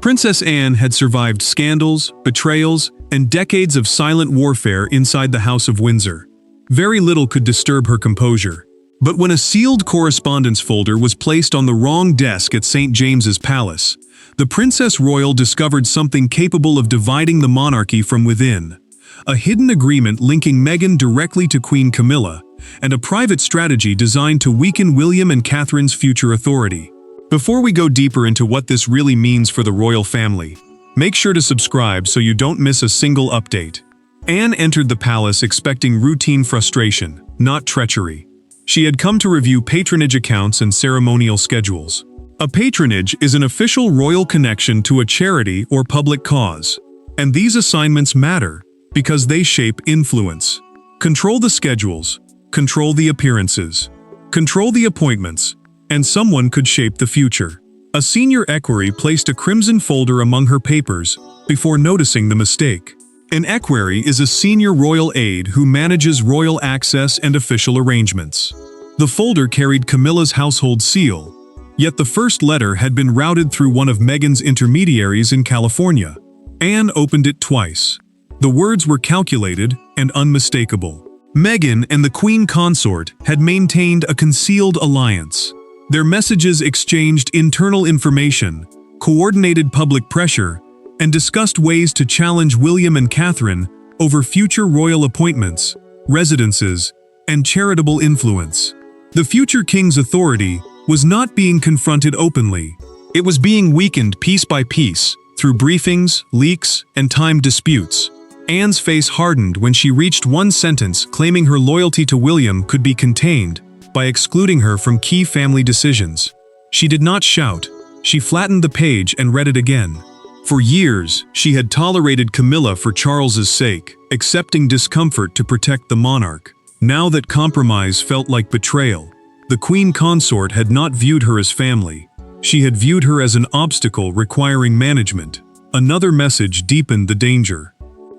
Princess Anne had survived scandals, betrayals, and decades of silent warfare inside the House of Windsor. Very little could disturb her composure. But when a sealed correspondence folder was placed on the wrong desk at St. James's Palace, the Princess Royal discovered something capable of dividing the monarchy from within. A hidden agreement linking Meghan directly to Queen Camilla, and a private strategy designed to weaken William and Catherine's future authority. Before we go deeper into what this really means for the royal family, make sure to subscribe so you don't miss a single update. Anne entered the palace expecting routine frustration, not treachery. She had come to review patronage accounts and ceremonial schedules. A patronage is an official royal connection to a charity or public cause. And these assignments matter because they shape influence. Control the schedules, control the appearances, control the appointments, and someone could shape the future. A senior equerry placed a crimson folder among her papers before noticing the mistake. An equerry is a senior royal aide who manages royal access and official arrangements. The folder carried Camilla's household seal, yet the first letter had been routed through one of Meghan's intermediaries in California. Anne opened it twice. The words were calculated and unmistakable. Meghan and the Queen Consort had maintained a concealed alliance. Their messages exchanged internal information, coordinated public pressure, and discussed ways to challenge William and Catherine over future royal appointments, residences, and charitable influence. The future king's authority was not being confronted openly. It was being weakened piece by piece through briefings, leaks, and timed disputes. Anne's face hardened when she reached one sentence claiming her loyalty to William could be contained by excluding her from key family decisions. She did not shout. She flattened the page and read it again. For years, she had tolerated Camilla for Charles's sake, accepting discomfort to protect the monarch. Now that compromise felt like betrayal, the Queen Consort had not viewed her as family. She had viewed her as an obstacle requiring management. Another message deepened the danger.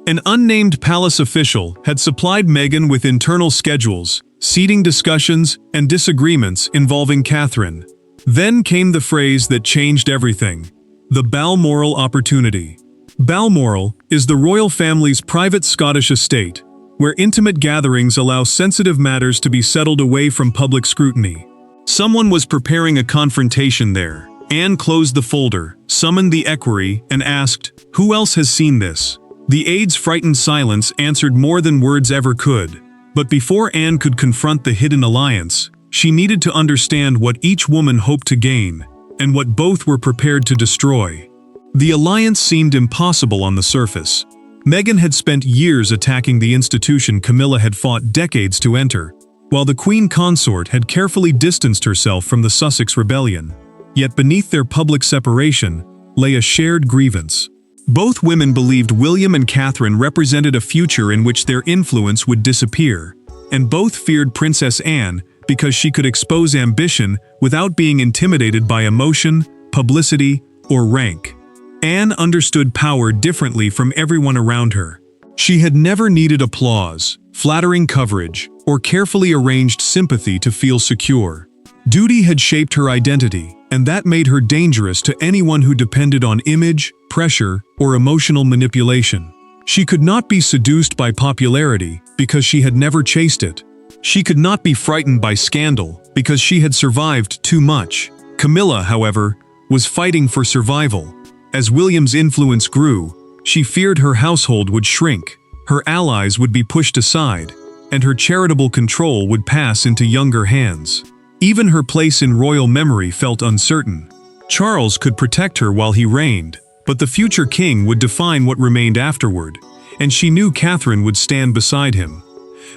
An unnamed palace official had supplied Meghan with internal schedules, seating discussions, and disagreements involving Catherine. Then came the phrase that changed everything: the Balmoral opportunity. Balmoral is the royal family's private Scottish estate, where intimate gatherings allow sensitive matters to be settled away from public scrutiny. Someone was preparing a confrontation there. Anne closed the folder, summoned the equerry, and asked, "Who else has seen this?" The aide's frightened silence answered more than words ever could. But before Anne could confront the hidden alliance, she needed to understand what each woman hoped to gain, and what both were prepared to destroy. The alliance seemed impossible on the surface. Meghan had spent years attacking the institution Camilla had fought decades to enter, while the Queen Consort had carefully distanced herself from the Sussex Rebellion. Yet beneath their public separation lay a shared grievance. Both women believed William and Catherine represented a future in which their influence would disappear, and both feared Princess Anne because she could expose ambition without being intimidated by emotion, publicity, or rank. Anne understood power differently from everyone around her. She had never needed applause, flattering coverage, or carefully arranged sympathy to feel secure. Duty had shaped her identity, and that made her dangerous to anyone who depended on image, pressure, or emotional manipulation. She could not be seduced by popularity because she had never chased it. She could not be frightened by scandal because she had survived too much. Camilla, however, was fighting for survival. As William's influence grew, she feared her household would shrink, her allies would be pushed aside, and her charitable control would pass into younger hands. Even her place in royal memory felt uncertain. Charles could protect her while he reigned, but the future king would define what remained afterward, and she knew Catherine would stand beside him.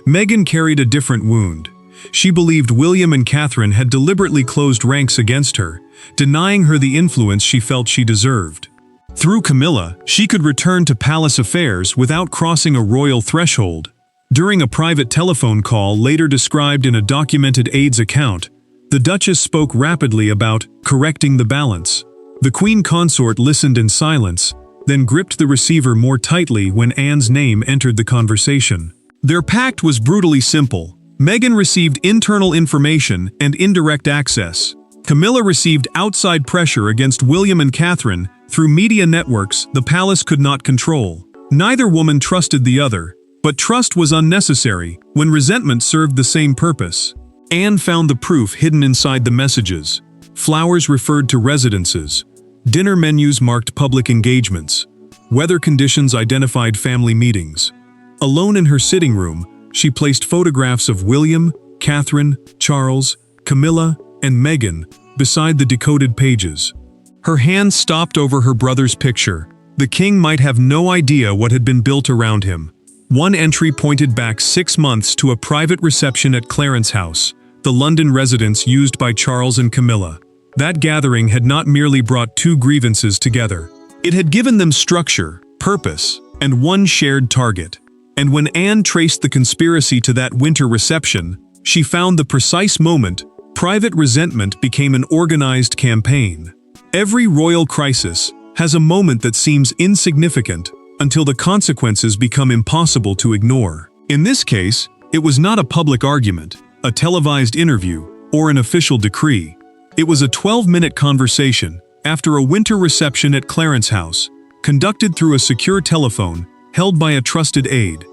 Meghan carried a different wound. She believed William and Catherine had deliberately closed ranks against her, denying her the influence she felt she deserved. Through Camilla, she could return to palace affairs without crossing a royal threshold. During a private telephone call later described in a documented aide's account, the Duchess spoke rapidly about correcting the balance. The Queen Consort listened in silence, then gripped the receiver more tightly when Anne's name entered the conversation. Their pact was brutally simple. Meghan received internal information and indirect access. Camilla received outside pressure against William and Catherine through media networks the palace could not control. Neither woman trusted the other, but trust was unnecessary when resentment served the same purpose. Anne found the proof hidden inside the messages. Flowers referred to residences. Dinner menus marked public engagements. Weather conditions identified family meetings. Alone in her sitting room, she placed photographs of William, Catherine, Charles, Camilla, and Meghan beside the decoded pages. Her hand stopped over her brother's picture. The king might have no idea what had been built around him. One entry pointed back 6 months to a private reception at Clarence House, the London residence used by Charles and Camilla. That gathering had not merely brought two grievances together. It had given them structure, purpose, and one shared target. And when Anne traced the conspiracy to that winter reception, she found the precise moment private resentment became an organized campaign. Every royal crisis has a moment that seems insignificant until the consequences become impossible to ignore. In this case, it was not a public argument, a televised interview, or an official decree. It was a 12-minute conversation after a winter reception at Clarence House, conducted through a secure telephone held by a trusted aide.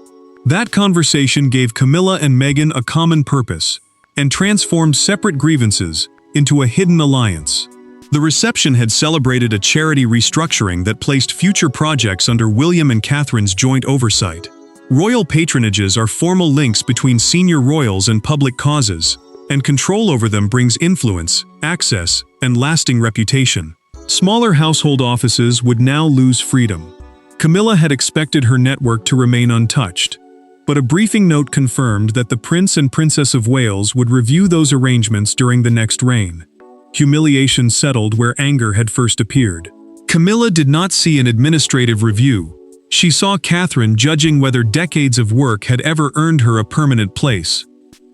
That conversation gave Camilla and Meghan a common purpose and transformed separate grievances into a hidden alliance. The reception had celebrated a charity restructuring that placed future projects under William and Catherine's joint oversight. Royal patronages are formal links between senior royals and public causes, and control over them brings influence, access, and lasting reputation. Smaller household offices would now lose freedom. Camilla had expected her network to remain untouched, but a briefing note confirmed that the Prince and Princess of Wales would review those arrangements during the next reign. Humiliation settled where anger had first appeared. Camilla did not see an administrative review. She saw Catherine judging whether decades of work had ever earned her a permanent place.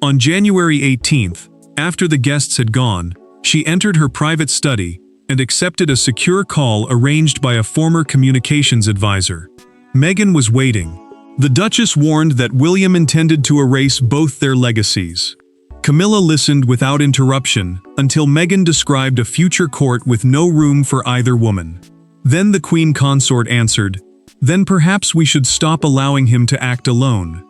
On January 18th, after the guests had gone, she entered her private study and accepted a secure call arranged by a former communications advisor. Meghan was waiting. The Duchess warned that William intended to erase both their legacies. Camilla listened without interruption until Meghan described a future court with no room for either woman. Then the Queen Consort answered, "Then perhaps we should stop allowing him to act alone."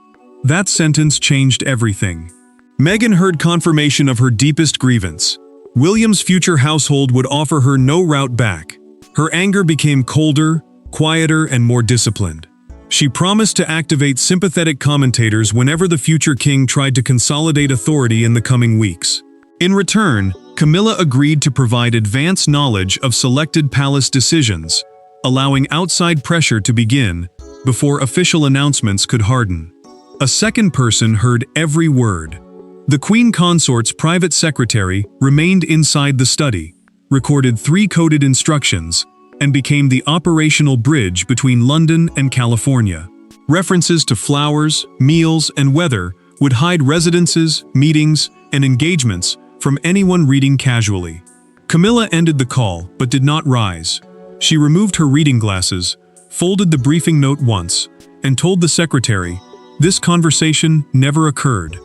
That sentence changed everything. Meghan heard confirmation of her deepest grievance. William's future household would offer her no route back. Her anger became colder, quieter, and more disciplined. She promised to activate sympathetic commentators whenever the future king tried to consolidate authority in the coming weeks. In return, Camilla agreed to provide advance knowledge of selected palace decisions, allowing outside pressure to begin before official announcements could harden. A second person heard every word. The Queen Consort's private secretary remained inside the study, recorded 3 coded instructions, and became the operational bridge between London and California. References to flowers, meals, and weather would hide residences, meetings, and engagements from anyone reading casually. Camilla ended the call but did not rise. She removed her reading glasses, folded the briefing note once, and told the secretary, "This conversation never occurred."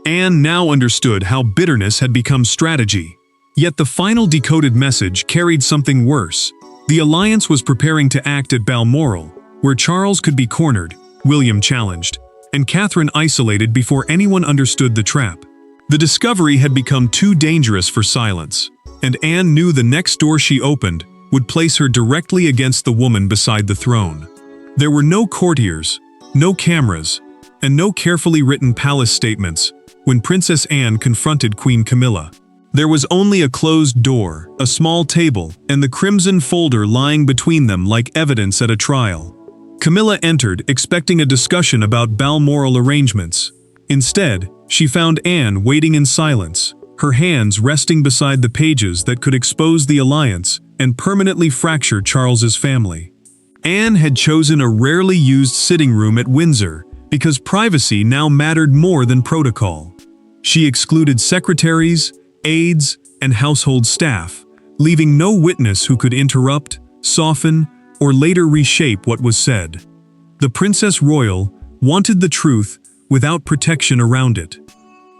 Anne now understood how bitterness had become strategy. Yet the final decoded message carried something worse. The alliance was preparing to act at Balmoral, where Charles could be cornered, William challenged, and Catherine isolated before anyone understood the trap. The discovery had become too dangerous for silence, and Anne knew the next door she opened would place her directly against the woman beside the throne. There were no courtiers, no cameras, and no carefully written palace statements when Princess Anne confronted Queen Camilla. There was only a closed door, a small table, and the crimson folder lying between them like evidence at a trial. Camilla entered, expecting a discussion about Balmoral arrangements. Instead, she found Anne waiting in silence, her hands resting beside the pages that could expose the alliance and permanently fracture Charles's family. Anne had chosen a rarely used sitting room at Windsor because privacy now mattered more than protocol. She excluded secretaries, aides, and household staff, leaving no witness who could interrupt, soften, or later reshape what was said. The Princess Royal wanted the truth without protection around it.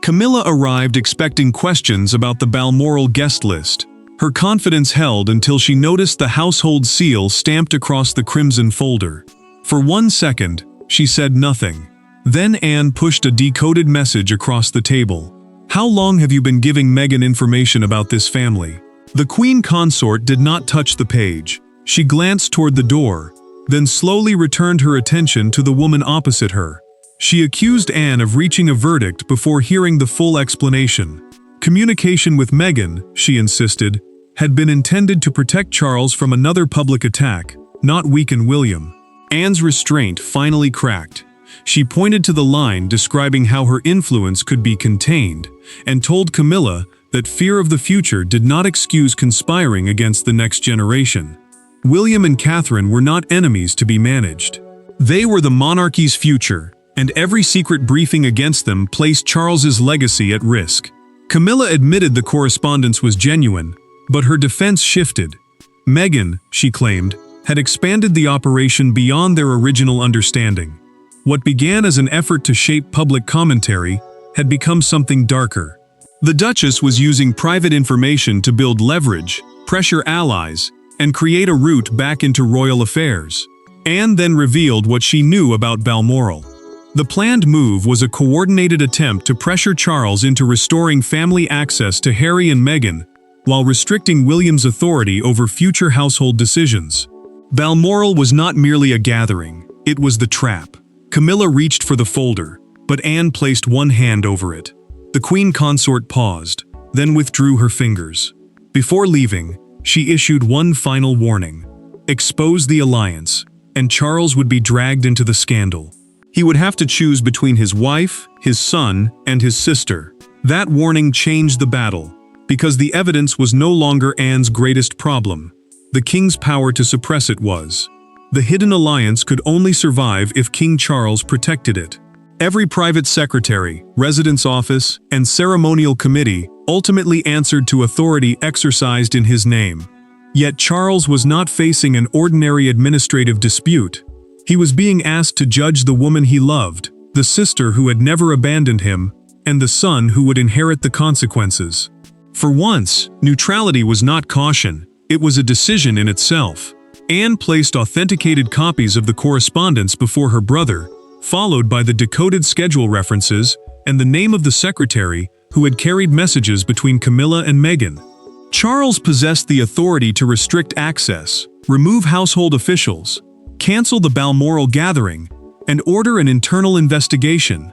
Camilla arrived expecting questions about the Balmoral guest list. Her confidence held until she noticed the household seal stamped across the crimson folder. For 1 second, she said nothing. Then Anne pushed a decoded message across the table. "How long have you been giving Meghan information about this family?" The Queen Consort did not touch the page. She glanced toward the door, then slowly returned her attention to the woman opposite her. She accused Anne of reaching a verdict before hearing the full explanation. Communication with Meghan, she insisted, had been intended to protect Charles from another public attack, not weaken William. Anne's restraint finally cracked. She pointed to the line describing how her influence could be contained, and told Camilla that fear of the future did not excuse conspiring against the next generation. William and Catherine were not enemies to be managed. They were the monarchy's future, and every secret briefing against them placed Charles's legacy at risk. Camilla admitted the correspondence was genuine, but her defense shifted. Meghan, she claimed, had expanded the operation beyond their original understanding. What began as an effort to shape public commentary had become something darker. The Duchess was using private information to build leverage, pressure allies, and create a route back into royal affairs. Anne then revealed what she knew about Balmoral. The planned move was a coordinated attempt to pressure Charles into restoring family access to Harry and Meghan, while restricting William's authority over future household decisions. Balmoral was not merely a gathering, it was the trap. Camilla reached for the folder, but Anne placed one hand over it. The Queen Consort paused, then withdrew her fingers. Before leaving, she issued one final warning: expose the alliance, and Charles would be dragged into the scandal. He would have to choose between his wife, his son, and his sister. That warning changed the battle, because the evidence was no longer Anne's greatest problem. The king's power to suppress it was. The hidden alliance could only survive if King Charles protected it. Every private secretary, residence office, and ceremonial committee ultimately answered to authority exercised in his name. Yet Charles was not facing an ordinary administrative dispute. He was being asked to judge the woman he loved, the sister who had never abandoned him, and the son who would inherit the consequences. For once, neutrality was not caution, it was a decision in itself. Anne placed authenticated copies of the correspondence before her brother, followed by the decoded schedule references and the name of the secretary who had carried messages between Camilla and Meghan. Charles possessed the authority to restrict access, remove household officials, cancel the Balmoral gathering, and order an internal investigation.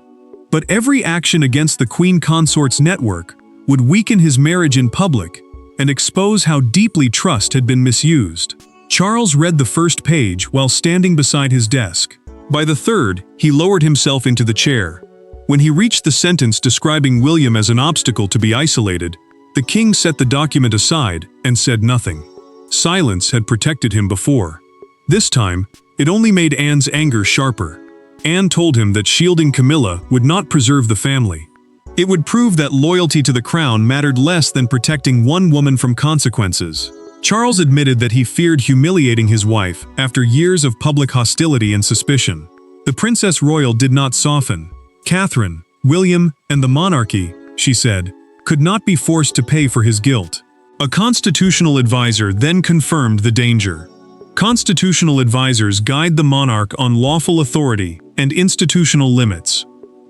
But every action against the Queen Consort's network would weaken his marriage in public and expose how deeply trust had been misused. Charles read the first page while standing beside his desk. By the third, he lowered himself into the chair. When he reached the sentence describing William as an obstacle to be isolated, the king set the document aside and said nothing. Silence had protected him before. This time, it only made Anne's anger sharper. Anne told him that shielding Camilla would not preserve the family. It would prove that loyalty to the crown mattered less than protecting one woman from consequences. Charles admitted that he feared humiliating his wife after years of public hostility and suspicion. The Princess Royal did not soften. Catherine, William, and the monarchy, she said, could not be forced to pay for his guilt. A constitutional advisor then confirmed the danger. Constitutional advisors guide the monarch on lawful authority and institutional limits.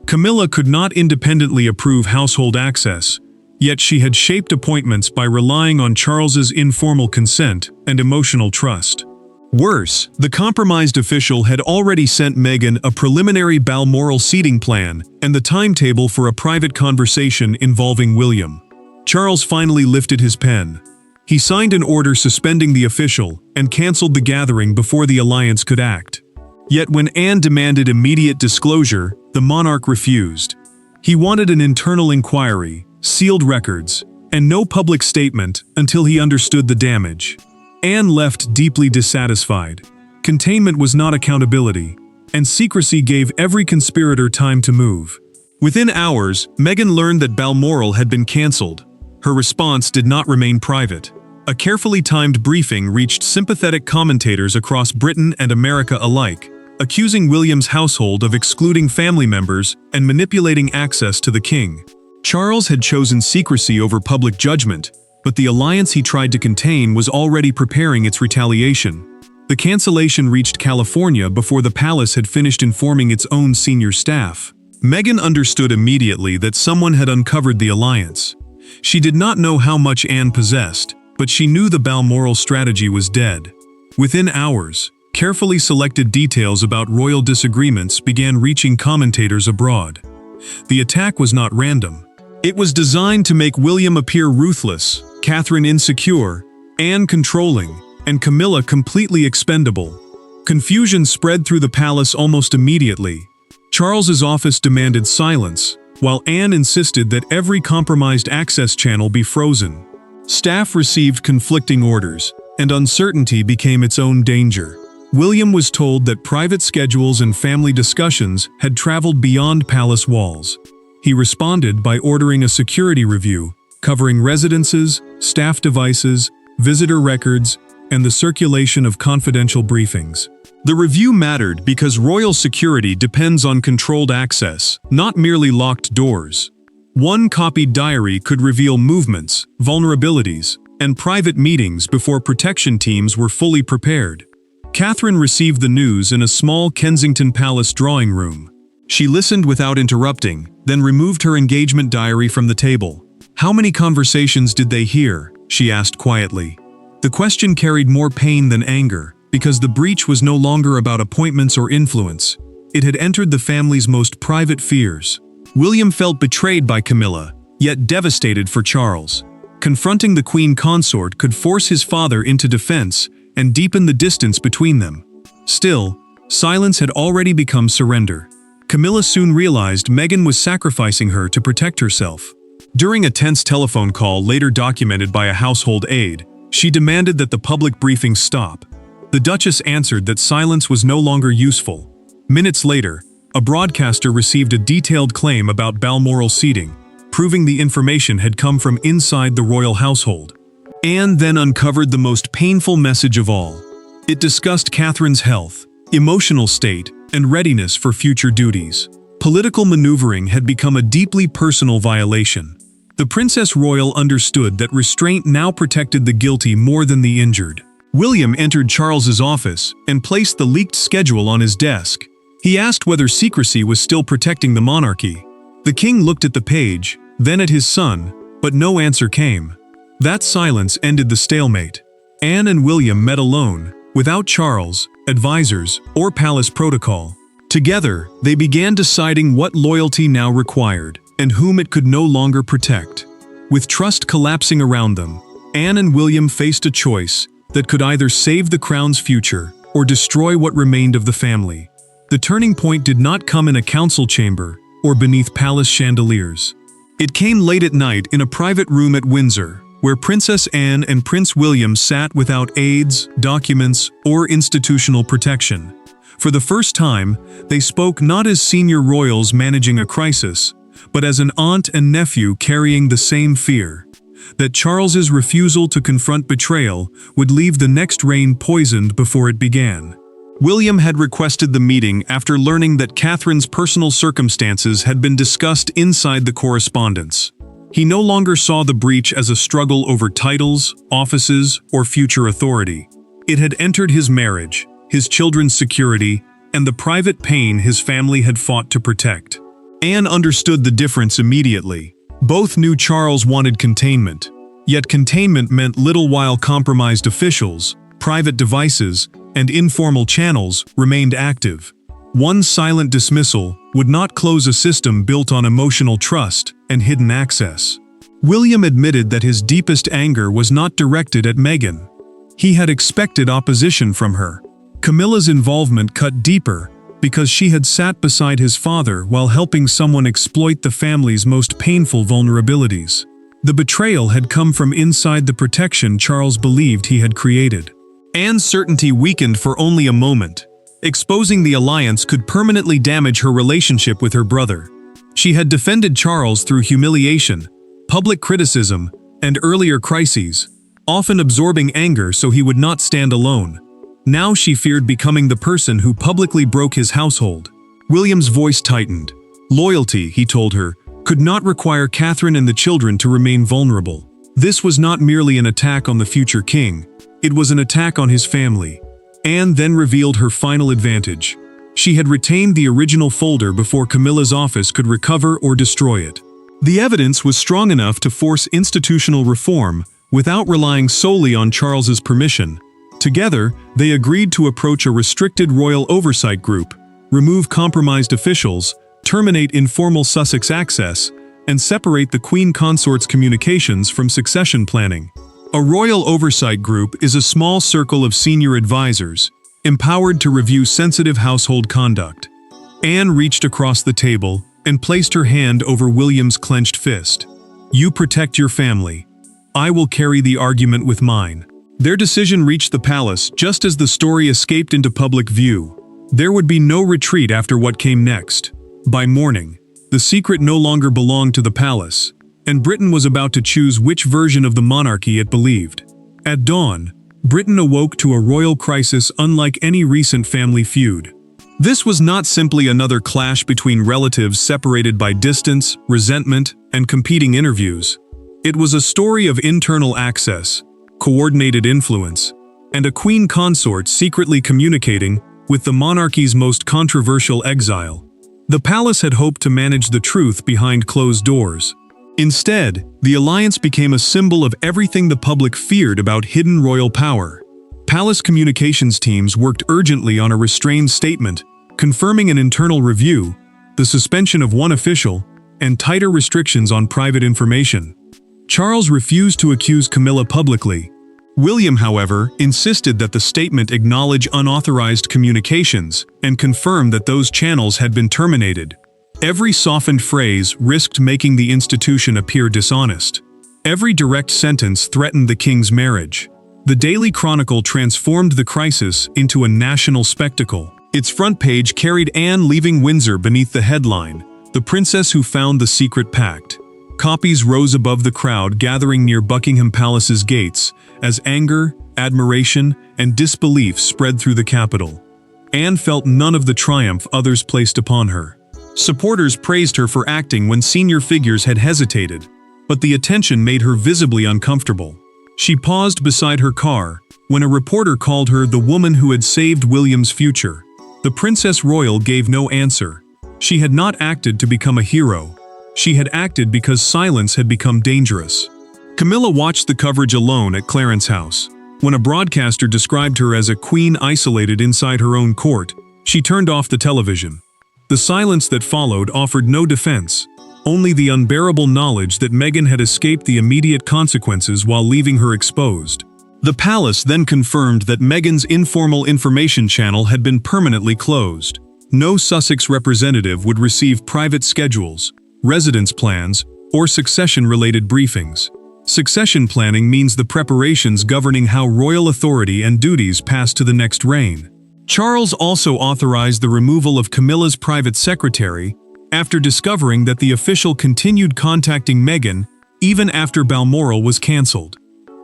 Camilla could not independently approve household access, yet she had shaped appointments by relying on Charles's informal consent and emotional trust. Worse, the compromised official had already sent Meghan a preliminary Balmoral seating plan and the timetable for a private conversation involving William. Charles finally lifted his pen. He signed an order suspending the official and cancelled the gathering before the alliance could act. Yet when Anne demanded immediate disclosure, the monarch refused. He wanted an internal inquiry, sealed records, and no public statement until he understood the damage. Anne left deeply dissatisfied. Containment was not accountability, and secrecy gave every conspirator time to move. Within hours, Meghan learned that Balmoral had been cancelled. Her response did not remain private. A carefully timed briefing reached sympathetic commentators across Britain and America alike, accusing William's household of excluding family members and manipulating access to the king. Charles had chosen secrecy over public judgment, but the alliance he tried to contain was already preparing its retaliation. The cancellation reached California before the palace had finished informing its own senior staff. Meghan understood immediately that someone had uncovered the alliance. She did not know how much Anne possessed, but she knew the Balmoral strategy was dead. Within hours, carefully selected details about royal disagreements began reaching commentators abroad. The attack was not random. It was designed to make William appear ruthless, Catherine insecure, Anne controlling, and Camilla completely expendable. Confusion spread through the palace almost immediately. Charles's office demanded silence, while Anne insisted that every compromised access channel be frozen. Staff received conflicting orders, and uncertainty became its own danger. William was told that private schedules and family discussions had traveled beyond palace walls. He responded by ordering a security review, covering residences, staff devices, visitor records, and the circulation of confidential briefings. The review mattered because royal security depends on controlled access, not merely locked doors. One copied diary could reveal movements, vulnerabilities, and private meetings before protection teams were fully prepared. Catherine received the news in a small Kensington Palace drawing room. She listened without interrupting, then removed her engagement diary from the table. "How many conversations did they hear?" she asked quietly. The question carried more pain than anger, because the breach was no longer about appointments or influence. It had entered the family's most private fears. William felt betrayed by Camilla, yet devastated for Charles. Confronting the Queen Consort could force his father into defense and deepen the distance between them. Still, silence had already become surrender. Camilla soon realized Meghan was sacrificing her to protect herself. During a tense telephone call later documented by a household aide, she demanded that the public briefing stop. The Duchess answered that silence was no longer useful. Minutes later, a broadcaster received a detailed claim about Balmoral seating, proving the information had come from inside the royal household. Anne then uncovered the most painful message of all. It discussed Catherine's health, emotional state, and readiness for future duties. Political maneuvering had become a deeply personal violation. The Princess Royal understood that restraint now protected the guilty more than the injured. William entered Charles's office and placed the leaked schedule on his desk. He asked whether secrecy was still protecting the monarchy. The king looked at the page, then at his son, but no answer came. That silence ended the stalemate. Anne and William met alone, without Charles, advisors, or palace protocol. Together, they began deciding what loyalty now required, and whom it could no longer protect. With trust collapsing around them, Anne and William faced a choice that could either save the crown's future or destroy what remained of the family. The turning point did not come in a council chamber or beneath palace chandeliers. It came late at night in a private room at Windsor, where Princess Anne and Prince William sat without aides, documents, or institutional protection. For the first time, they spoke not as senior royals managing a crisis, but as an aunt and nephew carrying the same fear: that Charles's refusal to confront betrayal would leave the next reign poisoned before it began. William had requested the meeting after learning that Catherine's personal circumstances had been discussed inside the correspondence. He no longer saw the breach as a struggle over titles, offices, or future authority. It had entered his marriage, his children's security, and the private pain his family had fought to protect. Anne understood the difference immediately. Both knew Charles wanted containment, yet containment meant little while compromised officials, private devices, and informal channels remained active. One silent dismissal would not close a system built on emotional trust and hidden access. William admitted that his deepest anger was not directed at Meghan. He had expected opposition from her. Camilla's involvement cut deeper because she had sat beside his father while helping someone exploit the family's most painful vulnerabilities. The betrayal had come from inside the protection Charles believed he had created. Anne's certainty weakened for only a moment. Exposing the alliance could permanently damage her relationship with her brother. She had defended Charles through humiliation, public criticism, and earlier crises, often absorbing anger so he would not stand alone. Now she feared becoming the person who publicly broke his household. William's voice tightened. "Loyalty," he told her, could not require Catherine and the children to remain vulnerable. This was not merely an attack on the future king, it was an attack on his family. Anne then revealed her final advantage. She had retained the original folder before Camilla's office could recover or destroy it. The evidence was strong enough to force institutional reform without relying solely on Charles's permission. Together, they agreed to approach a restricted royal oversight group, remove compromised officials, terminate informal Sussex access, and separate the Queen Consort's communications from succession planning. A royal oversight group is a small circle of senior advisors, empowered to review sensitive household conduct. Anne reached across the table and placed her hand over William's clenched fist. "You protect your family. I will carry the argument with mine." Their decision reached the palace just as the story escaped into public view. There would be no retreat after what came next. By morning, the secret no longer belonged to the palace, and Britain was about to choose which version of the monarchy it believed. At dawn, Britain awoke to a royal crisis unlike any recent family feud. This was not simply another clash between relatives separated by distance, resentment, and competing interviews. It was a story of internal access, coordinated influence, and a queen consort secretly communicating with the monarchy's most controversial exile. The palace had hoped to manage the truth behind closed doors. Instead, the alliance became a symbol of everything the public feared about hidden royal power. Palace communications teams worked urgently on a restrained statement, confirming an internal review, the suspension of one official, and tighter restrictions on private information. Charles refused to accuse Camilla publicly. William, however, insisted that the statement acknowledge unauthorized communications and confirm that those channels had been terminated. Every softened phrase risked making the institution appear dishonest. Every direct sentence threatened the king's marriage. The Daily Chronicle transformed the crisis into a national spectacle. Its front page carried Anne leaving Windsor beneath the headline, "The Princess Who Found the Secret Pact." Copies rose above the crowd gathering near Buckingham Palace's gates as anger, admiration, and disbelief spread through the capital. Anne felt none of the triumph others placed upon her. Supporters praised her for acting when senior figures had hesitated, but the attention made her visibly uncomfortable. She paused beside her car when a reporter called her the woman who had saved William's future. The Princess Royal gave no answer. She had not acted to become a hero. She had acted because silence had become dangerous. Camilla watched the coverage alone at Clarence House. When a broadcaster described her as a queen isolated inside her own court, she turned off the television. The silence that followed offered no defense, only the unbearable knowledge that Meghan had escaped the immediate consequences while leaving her exposed. The palace then confirmed that Meghan's informal information channel had been permanently closed. No Sussex representative would receive private schedules, residence plans, or succession-related briefings. Succession planning means the preparations governing how royal authority and duties pass to the next reign. Charles also authorized the removal of Camilla's private secretary after discovering that the official continued contacting Meghan even after Balmoral was cancelled.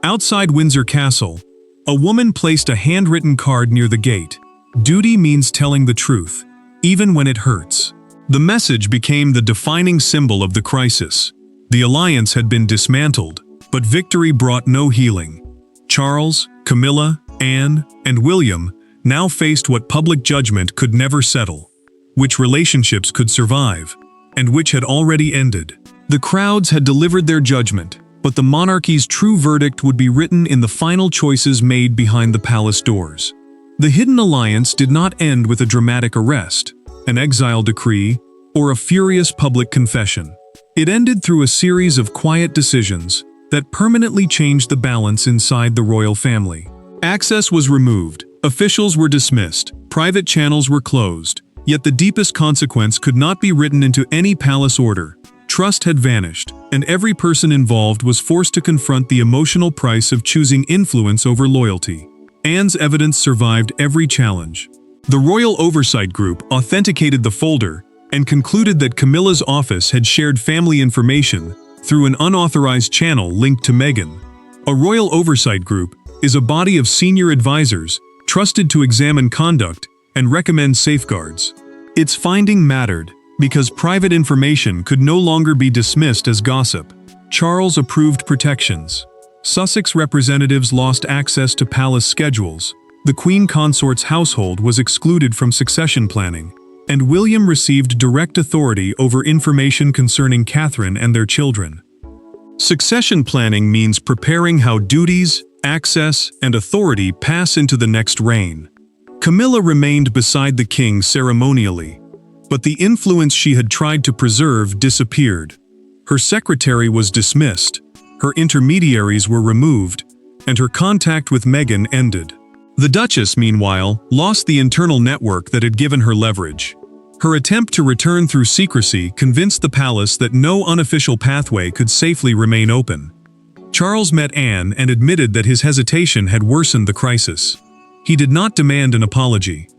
Outside Windsor Castle, a woman placed a handwritten card near the gate. "Duty means telling the truth, even when it hurts." The message became the defining symbol of the crisis. The alliance had been dismantled, but victory brought no healing. Charles, Camilla, Anne, and William now faced what public judgment could never settle: which relationships could survive, and which had already ended. The crowds had delivered their judgment, but the monarchy's true verdict would be written in the final choices made behind the palace doors. The hidden alliance did not end with a dramatic arrest, an exile decree, or a furious public confession. It ended through a series of quiet decisions that permanently changed the balance inside the royal family. Access was removed, officials were dismissed, private channels were closed, yet the deepest consequence could not be written into any palace order. Trust had vanished, and every person involved was forced to confront the emotional price of choosing influence over loyalty. Anne's evidence survived every challenge. The Royal Oversight Group authenticated the folder and concluded that Camilla's office had shared family information through an unauthorized channel linked to Meghan. A Royal Oversight Group is a body of senior advisors trusted to examine conduct and recommend safeguards. Its finding mattered Because private information could no longer be dismissed as gossip. Charles approved protections. Sussex representatives lost access to palace schedules. The Queen Consort's household was excluded from succession planning, and William received direct authority over information concerning Catherine and their children. Succession planning means preparing how duties, access, and authority pass into the next reign. Camilla remained beside the king ceremonially, but the influence she had tried to preserve disappeared. Her secretary was dismissed, her intermediaries were removed, and her contact with Meghan ended. The Duchess, meanwhile, lost the internal network that had given her leverage. Her attempt to return through secrecy convinced the palace that no unofficial pathway could safely remain open. Charles met Anne and admitted that his hesitation had worsened the crisis. He did not demand an apology.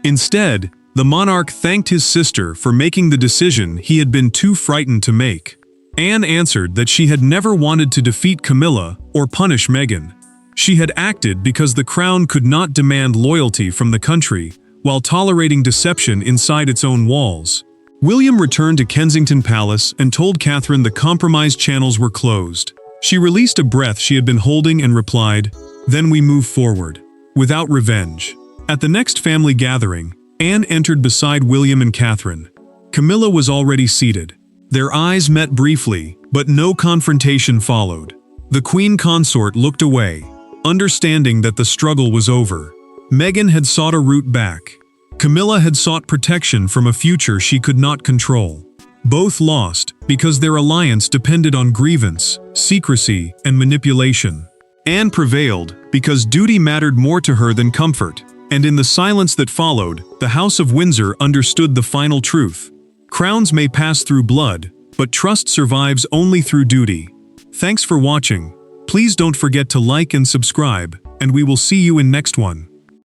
Instead, the monarch thanked his sister for making the decision he had been too frightened to make. Anne answered that she had never wanted to defeat Camilla or punish Meghan. She had acted because the crown could not demand loyalty from the country while tolerating deception inside its own walls. William returned to Kensington Palace and told Catherine the compromise channels were closed. She released a breath she had been holding and replied, "Then we move forward, without revenge." At the next family gathering, Anne entered beside William and Catherine. Camilla was already seated. Their eyes met briefly, but no confrontation followed. The Queen Consort looked away, understanding that the struggle was over. Meghan had sought a route back. Camilla had sought protection from a future she could not control. Both lost because their alliance depended on grievance, secrecy, and manipulation. Anne prevailed because duty mattered more to her than comfort, and in the silence that followed, the House of Windsor understood the final truth. Crowns may pass through blood, but trust survives only through duty. Thanks for watching. Please don't forget to like and subscribe, and we will see you in next one.